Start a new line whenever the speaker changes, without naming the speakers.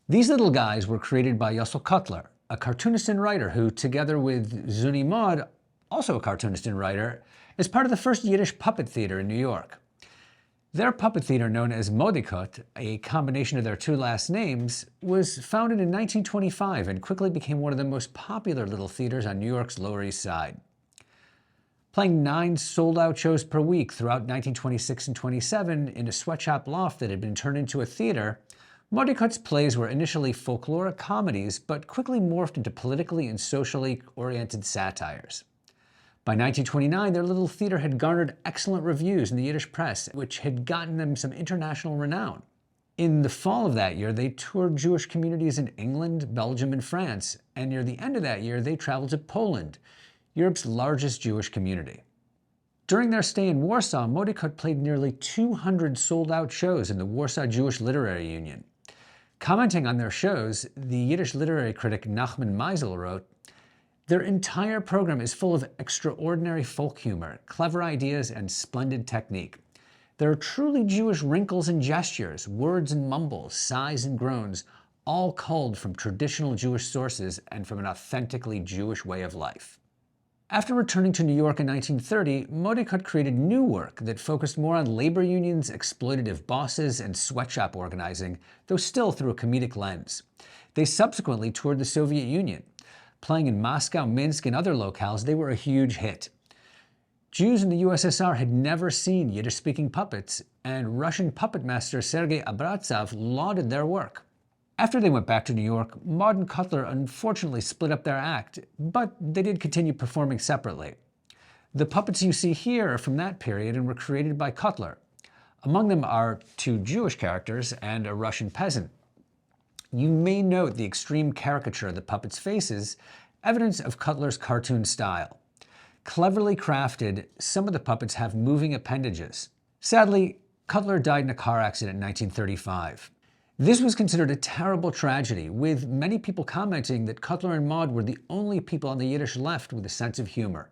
These little guys were created by Yossel Cutler, a cartoonist and writer who, together with Zuni Maud, also a cartoonist and writer, is part of the first Yiddish Puppet Theater in New York. Their puppet theater, known as Modicut, a combination of their two last names, was founded in 1925 and quickly became one of the most popular little theaters on New York's Lower East Side. Playing 9 sold-out shows per week throughout 1926 and 27 in a sweatshop loft that had been turned into a theater, Modicut's plays were initially folkloric comedies, but quickly morphed into politically and socially oriented satires. By 1929, their little theater had garnered excellent reviews in the Yiddish press, which had gotten them some international renown. In the fall of that year, they toured Jewish communities in England, Belgium, and France, and near the end of that year, they traveled to Poland, Europe's largest Jewish community. During their stay in Warsaw, Modicut played nearly 200 sold-out shows in the Warsaw Jewish Literary Union. Commenting on their shows, the Yiddish literary critic Nachman Meisel wrote, "Their entire program is full of extraordinary folk humor, clever ideas, and splendid technique. There are truly Jewish wrinkles and gestures, words and mumbles, sighs and groans, all culled from traditional Jewish sources and from an authentically Jewish way of life." After returning to New York in 1930, Modicut created new work that focused more on labor unions, exploitative bosses, and sweatshop organizing, though still through a comedic lens. They subsequently toured the Soviet Union. Playing in Moscow, Minsk, and other locales, they were a huge hit. Jews in the USSR had never seen Yiddish-speaking puppets, and Russian puppet master Sergei Abramtsov lauded their work. After they went back to New York, Maud and Cutler unfortunately split up their act, but they did continue performing separately. The puppets you see here are from that period and were created by Cutler. Among them are 2 Jewish characters and a Russian peasant. You may note the extreme caricature of the puppets' faces, evidence of Cutler's cartoon style. Cleverly crafted, some of the puppets have moving appendages. Sadly, Cutler died in a car accident in 1935. This was considered a terrible tragedy, with many people commenting that Cutler and Maud were the only people on the Yiddish left with a sense of humor.